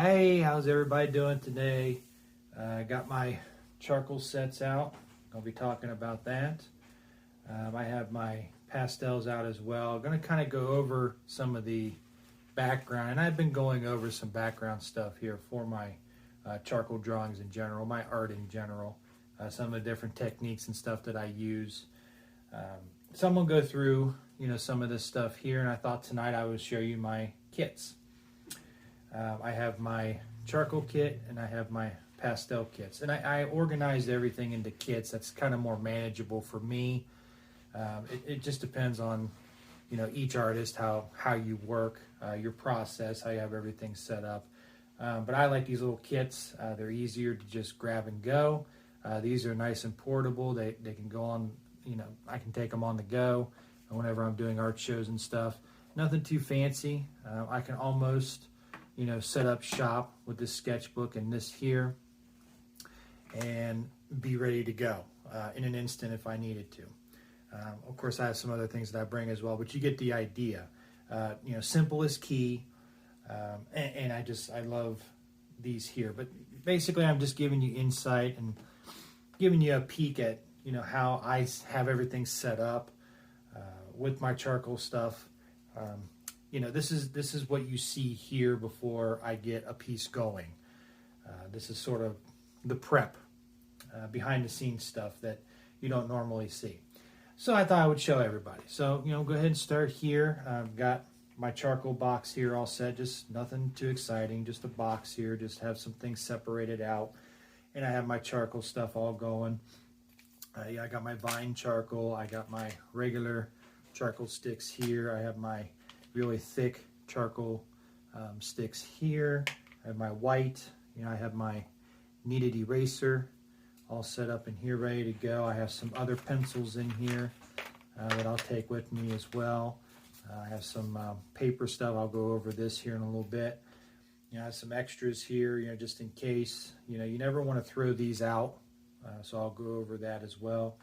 Hey, how's everybody doing today? I got my charcoal sets out. I'll be talking about that. I have my pastels out as well. I'm going to kind of go over some of the background, and I've been going over some background stuff here for my charcoal drawings in general, my art in general, some of the different techniques and stuff that I use. So I'm going to go through, some of this stuff here, and I thought tonight I would show you my kits. I have my charcoal kit and I have my pastel kits, and I organized everything into kits. That's kind of more manageable for me. It just depends on each artist, how you work, your process, how you have everything set up. But I like these little kits. They're easier to just grab and go. These are nice and portable. They can go on, I can take them on the go whenever I'm doing art shows and stuff. Nothing too fancy. I can almost set up shop with this sketchbook and this here and be ready to go in an instant if I needed to. Of course, I have some other things that I bring as well, but you get the idea. Simple is key, and I love these here. But basically, I'm just giving you insight and giving you a peek at how I have everything set up with my charcoal stuff. This is what you see here before I get a piece going. This is sort of the prep, behind the scenes stuff that you don't normally see. So I thought I would show everybody. So, go ahead and start here. I've got my charcoal box here all set, just nothing too exciting, just a box here, just have some things separated out. And I have my charcoal stuff all going. I got my vine charcoal, I got my regular charcoal sticks here, I have my really thick charcoal sticks here. I have my white, I have my kneaded eraser all set up in here, ready to go. I have some other pencils in here that I'll take with me as well. I have some paper stuff. I'll go over this here in a little bit. I have some extras here, just in case. You never want to throw these out, so I'll go over that as well.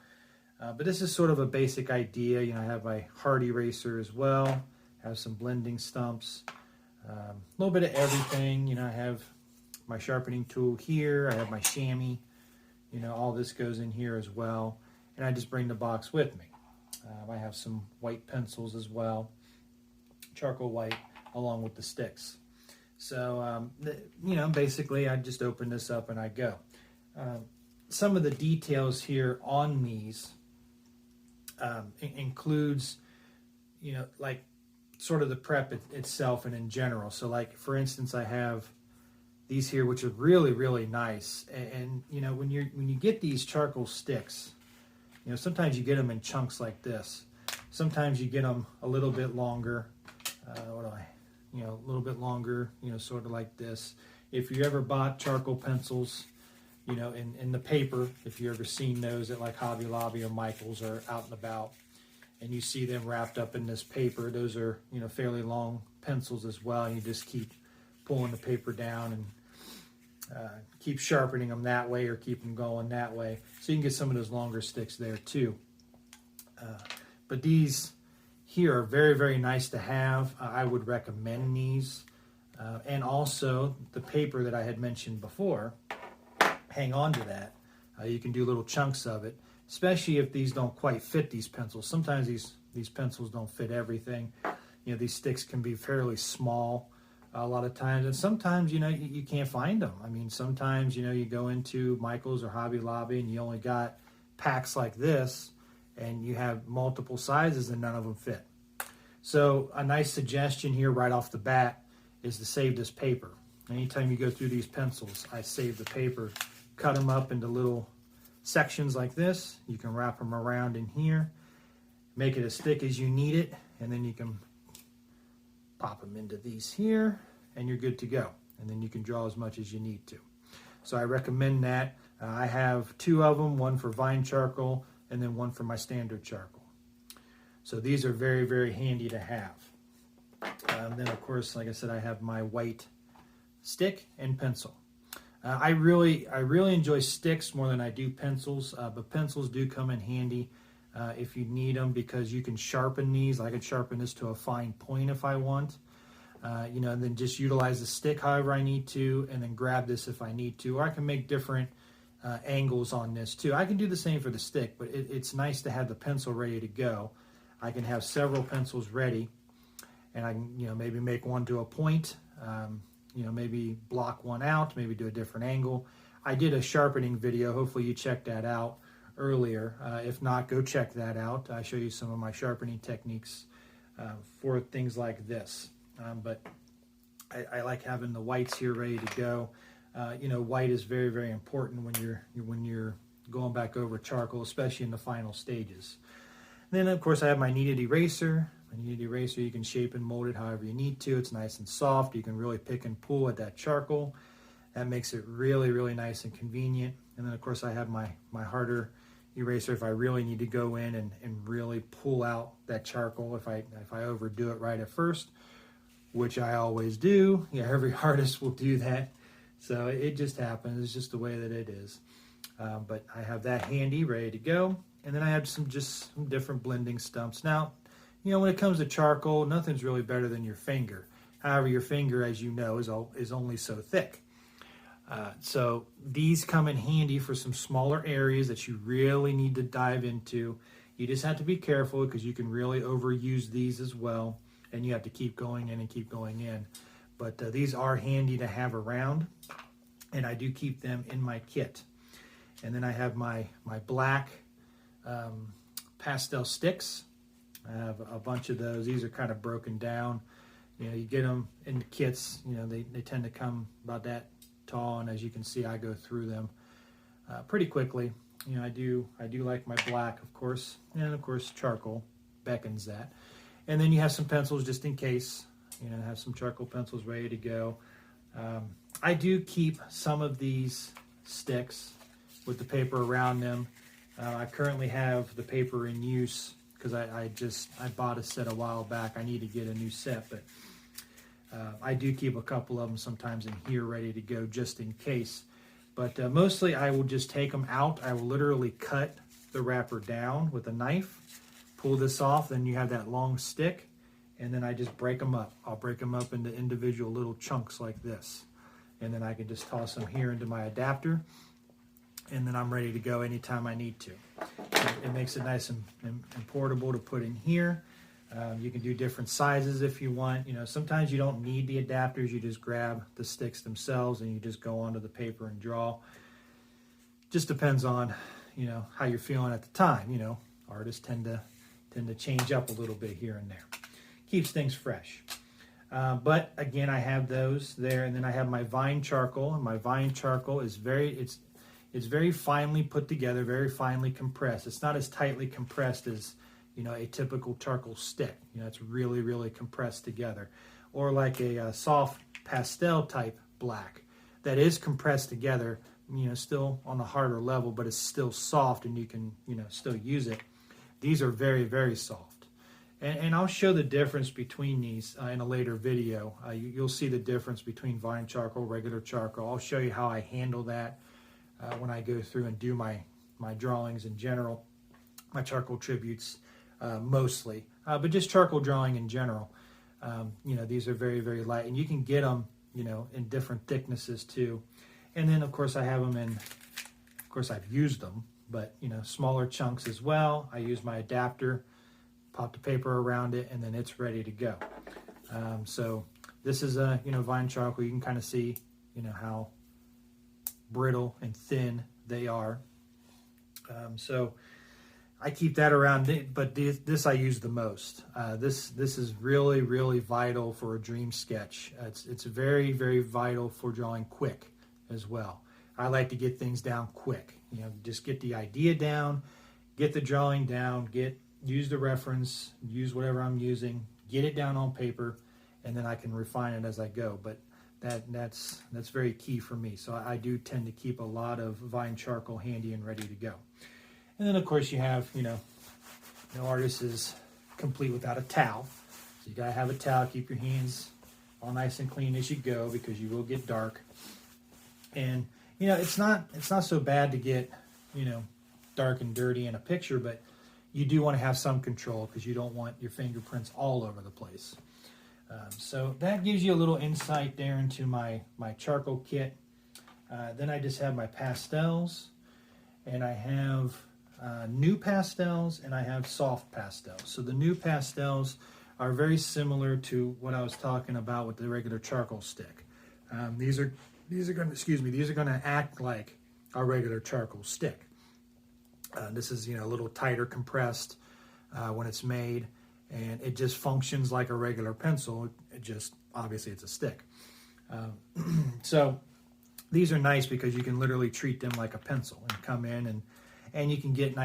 But this is sort of a basic idea. I have my hard eraser as well. Have some blending stumps, a little bit of everything. I have my sharpening tool here. I have my chamois. All this goes in here as well. And I just bring the box with me. I have some white pencils as well, charcoal white, along with the sticks. So, basically I just open this up and I go. Some of the details here on these includes, like sort of the prep itself and in general. So like, for instance, I have these here, which are really, really nice. And when you get these charcoal sticks, sometimes you get them in chunks like this. Sometimes you get them a little bit longer. A little bit longer, sort of like this. If you ever bought charcoal pencils, in the paper, if you ever seen those at like Hobby Lobby or Michael's or out and about, and you see them wrapped up in this paper, those are, fairly long pencils as well. And you just keep pulling the paper down and keep sharpening them that way or keep them going that way. So you can get some of those longer sticks there too. But these here are very, very nice to have. I would recommend these. And also the paper that I had mentioned before, hang on to that. You can do little chunks of it, especially if these don't quite fit these pencils. Sometimes these pencils don't fit everything. These sticks can be fairly small a lot of times, and sometimes you can't find them. I mean, sometimes you go into Michael's or Hobby Lobby and you only got packs like this, and you have multiple sizes and none of them fit. So a nice suggestion here right off the bat is to save this paper. Anytime you go through these pencils, I save the paper, cut them up into little sections like this. You can wrap them around in here, make it as thick as you need it, and then you can pop them into these here, and you're good to go. And then you can draw as much as you need to. So I recommend that. I have two of them, one for vine charcoal and then one for my standard charcoal. So these are very, very handy to have. Then of course, like I said, I have my white stick and pencil. I really enjoy sticks more than I do pencils, but pencils do come in handy if you need them, because you can sharpen these. I could sharpen this to a fine point if I want. And then just utilize the stick however I need to, and then grab this if I need to. Or I can make different angles on this too. I can do the same for the stick, but it's nice to have the pencil ready to go. I can have several pencils ready, and I can, maybe make one to a point, maybe block one out, maybe do a different angle. I did a sharpening video. Hopefully you checked that out earlier. If not, go check that out. I show you some of my sharpening techniques for things like this. But I like having the whites here ready to go. White is very, very important when you're going back over charcoal, especially in the final stages. Then, of course, I have my kneaded eraser. My kneaded eraser, you can shape and mold it however you need to. It's nice and soft. You can really pick and pull at that charcoal. That makes it really, really nice and convenient. And then, of course, I have my harder eraser if I really need to go in and really pull out that charcoal if I overdo it right at first, which I always do. Yeah, every artist will do that. So it just happens. It's just the way that it is. But I have that handy, ready to go. And then I have some different blending stumps. Now, when it comes to charcoal, nothing's really better than your finger. However, your finger, as you know, is only so thick. So these come in handy for some smaller areas that you really need to dive into. You just have to be careful because you can really overuse these as well. And you have to keep going in and keep going in. But these are handy to have around, and I do keep them in my kit. And then I have my black pastel sticks. I have a bunch of those. These are kind of broken down. You get them in the kits. They tend to come about that tall, and as you can see, I go through them pretty quickly. I do like my black, of course, and of course charcoal beckons that. And then you have some pencils just in case. Have some charcoal pencils ready to go. I do keep some of these sticks with the paper around them. I currently have the paper in use because I bought a set a while back. I need to get a new set, but I do keep a couple of them sometimes in here ready to go just in case. But mostly I will just take them out. I will literally cut the wrapper down with a knife, pull this off, then you have that long stick, and then I just break them up. I'll break them up into individual little chunks like this. And then I can just toss them here into my adapter, and then I'm ready to go anytime I need to. It makes it nice and portable to put in here. You can do different sizes if you want. Sometimes you don't need the adapters. You just grab the sticks themselves and you just go onto the paper and draw. Just depends on, how you're feeling at the time. Artists tend to change up a little bit here and there. Keeps things fresh. But again, I have those there, and then I have my vine charcoal. And my vine charcoal is it's very finely put together, very finely compressed. It's not as tightly compressed as a typical charcoal stick. It's really, really compressed together. Or like a soft pastel type black that is compressed together, still on the harder level, but it's still soft and you can, still use it. These are very, very soft. And I'll show the difference between these in a later video. You'll see the difference between vine charcoal, regular charcoal. I'll show you how I handle that when I go through and do my drawings in general, my charcoal tributes mostly, but just charcoal drawing in general. These are very, very light, and you can get them, in different thicknesses too. And then, of course, I have them in, of course, I've used them, but, smaller chunks as well. I use my adapter, pop the paper around it, and then it's ready to go. So this is a, vine charcoal. You can kind of see, how brittle and thin they are. So I keep that around, but this I use the most. This is really, really vital for a dream sketch. It's very, very vital for drawing quick as well. I like to get things down quick. Just get the idea down, get the drawing down, use the reference, use whatever I'm using, get it down on paper, and then I can refine it as I go. But that's very key for me. So I do tend to keep a lot of vine charcoal handy and ready to go. And then, of course, you have, no artist is complete without a towel. So you got to have a towel. Keep your hands all nice and clean as you go because you will get dark. And, it's not so bad to get, dark and dirty in a picture, but you do want to have some control because you don't want your fingerprints all over the place. So that gives you a little insight there into my charcoal kit. Then I just have my pastels, and I have new pastels, and I have soft pastels. So the new pastels are very similar to what I was talking about with the regular charcoal stick. These are going to act like a regular charcoal stick. This is a little tighter compressed when it's made, and it just functions like a regular pencil. It just obviously it's a stick. So these are nice because you can literally treat them like a pencil and come in and you can get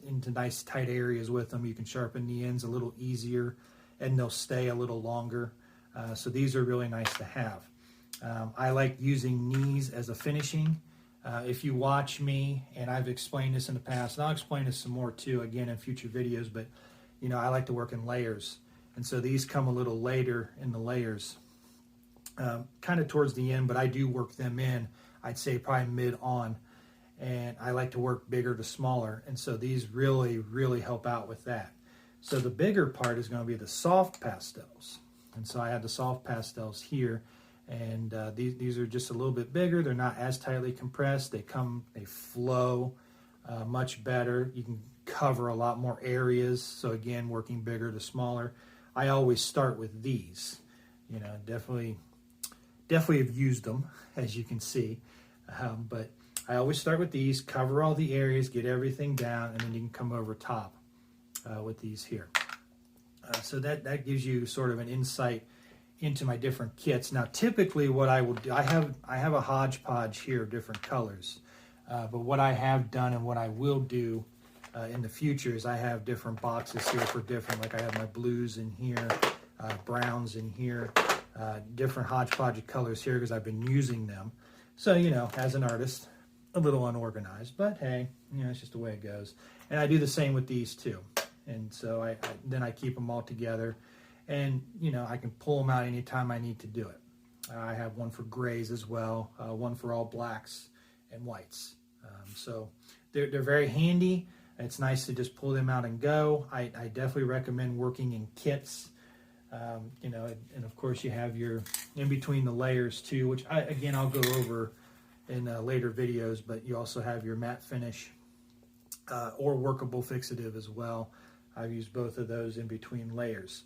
into nice tight areas with them. You can sharpen the ends a little easier, and they'll stay a little longer. So these are really nice to have. I like using these as a finishing. If you watch me, and I've explained this in the past, and I'll explain this some more too, again, in future videos, but I like to work in layers. And so these come a little later in the layers, kind of towards the end, but I do work them in, I'd say probably mid on. And I like to work bigger to smaller. And so these really, really help out with that. So the bigger part is going to be the soft pastels. And so I have the soft pastels here. And these are just a little bit bigger. They're not as tightly compressed. They flow much better. You can cover a lot more areas. So again, working bigger to smaller. I always start with these. Definitely have used them, as you can see. But I always start with these, cover all the areas, get everything down, and then you can come over top with these here. So that gives you sort of an insight into my different kits. Now, typically what I will do, I have a hodgepodge here of different colors, but what I have done and what I will do in the future is I have different boxes here for different, like I have my blues in here, browns in here, different hodgepodge of colors here because I've been using them. So, as an artist, a little unorganized, but hey, it's just the way it goes. And I do the same with these too. And so then I keep them all together. And, I can pull them out anytime I need to do it. I have one for grays as well, one for all blacks and whites. So they're very handy. It's nice to just pull them out and go. I definitely recommend working in kits. And of course you have your in between the layers too, which I'll go over in later videos, but you also have your matte finish or workable fixative as well. I've used both of those in between layers.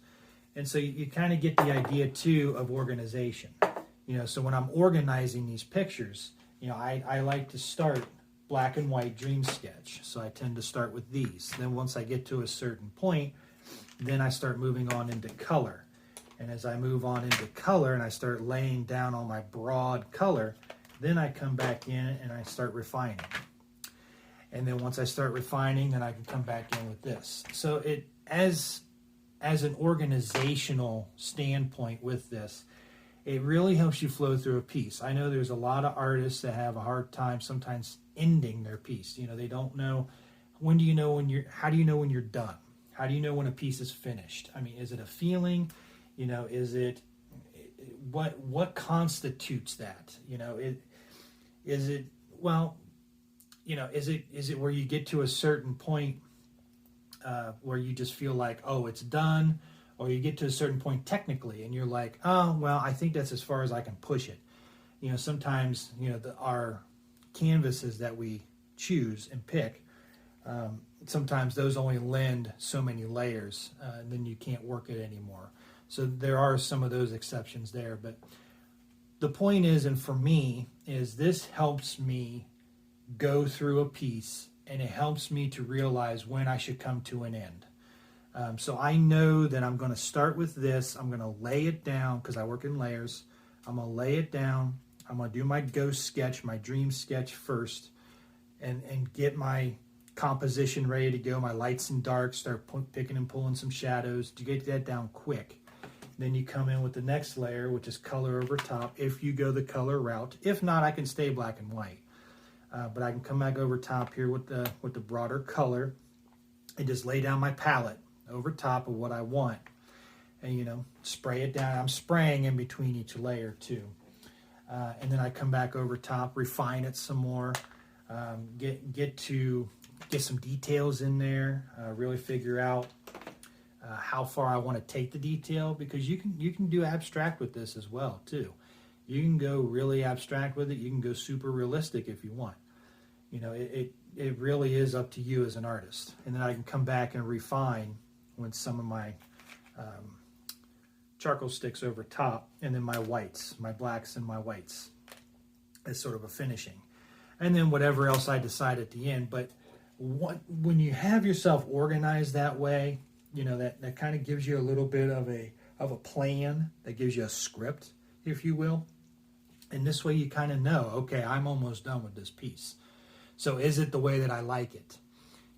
And so you kind of get the idea too of organization. So when I'm organizing these pictures, I like to start black and white dream sketch. So I tend to start with these. Then once I get to a certain point, then I start moving on into color. And as I move on into color and I start laying down all my broad color, then I come back in and I start refining. And then once I start refining, then I can come back in with this. So it as an organizational standpoint with this, it really helps you flow through a piece. I know there's a lot of artists that have a hard time sometimes ending their piece. They don't know, how do you know when you're done? How do you know when a piece is finished? I mean, is it a feeling? Is it, what constitutes that? Is it where you get to a certain point where you just feel like, oh, it's done, or you get to a certain point technically and you're like, oh, well, I think that's as far as I can push it. Sometimes, our canvases that we choose and pick, sometimes those only lend so many layers, and then you can't work it anymore. So there are some of those exceptions there, but the point is, and for me, is this helps me go through a piece, and it helps me to realize when I should come to an end. So I know that I'm going to start with this. I'm going to lay it down because I work in layers. I'm going to lay it down. I'm going to do my ghost sketch, my dream sketch first, and get my composition ready to go, my lights and darks, start picking and pulling some shadows to get that down quick. Then you come in with the next layer, which is color over top, if you go the color route. If not, I can stay black and white. But I can come back over top here with the broader color and just lay down my palette over top of what I want. And, spray it down. I'm spraying in between each layer too. And then I come back over top, refine it some more, get some details in there, really figure out how far I want to take the detail, because you can do abstract with this as well too. You can go really abstract with it. You can go super realistic if you want. It really is up to you as an artist. And then I can come back and refine with some of my charcoal sticks over top, and then my whites, my blacks and my whites as sort of a finishing. And then whatever else I decide at the end. But when you have yourself organized that way, that kind of gives you a little bit of a plan, that gives you a script, if you will. And this way you kind of know, okay, I'm almost done with this piece. So is it the way that I like it?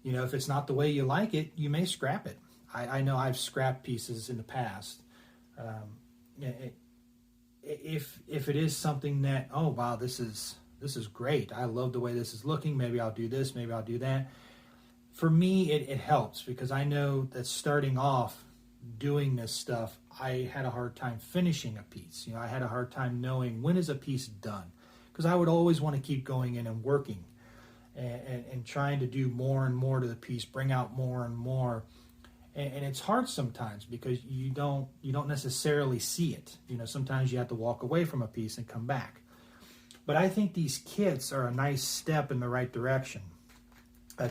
If it's not the way you like it, you may scrap it. I know I've scrapped pieces in the past. If it is something that, oh wow, this is great, I love the way this is looking, maybe I'll do this, maybe I'll do that. For me, it helps, because I know that starting off doing this stuff, I had a hard time finishing a piece. I had a hard time knowing when is a piece done, because I would always want to keep going in and working and trying to do more and more to the piece, bring out more and more. And it's hard sometimes, because you don't necessarily see it. Sometimes you have to walk away from a piece and come back. But I think these kits are a nice step in the right direction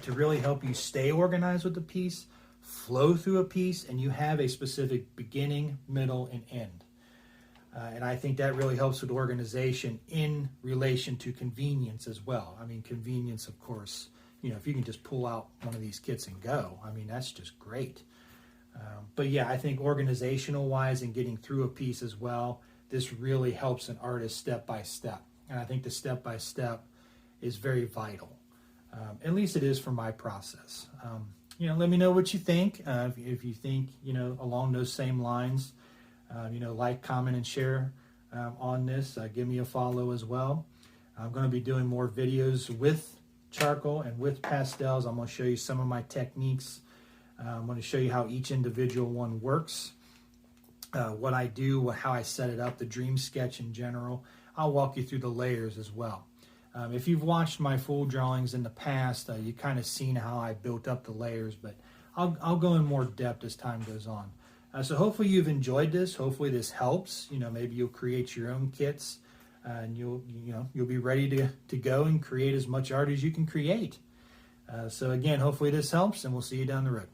to really help you stay organized with the piece, flow through a piece, and you have a specific beginning, middle, and end. And I think that really helps with organization in relation to convenience as well. I mean, convenience, of course, if you can just pull out one of these kits and go, I mean, that's just great. But yeah, I think organizational wise and getting through a piece as well, this really helps an artist step by step. And I think the step by step is very vital. At least it is for my process. Let me know what you think. If you think, along those same lines, like, comment, and share on this. Give me a follow as well. I'm going to be doing more videos with charcoal and with pastels. I'm going to show you some of my techniques. I'm going to show you how each individual one works, what I do, how I set it up, the dream sketch in general. I'll walk you through the layers as well. If you've watched my full drawings in the past, you kind of seen how I built up the layers, but I'll go in more depth as time goes on. So hopefully you've enjoyed this. Hopefully this helps. Maybe you'll create your own kits, and you'll be ready to go and create as much art as you can create. So again, hopefully this helps, and we'll see you down the road.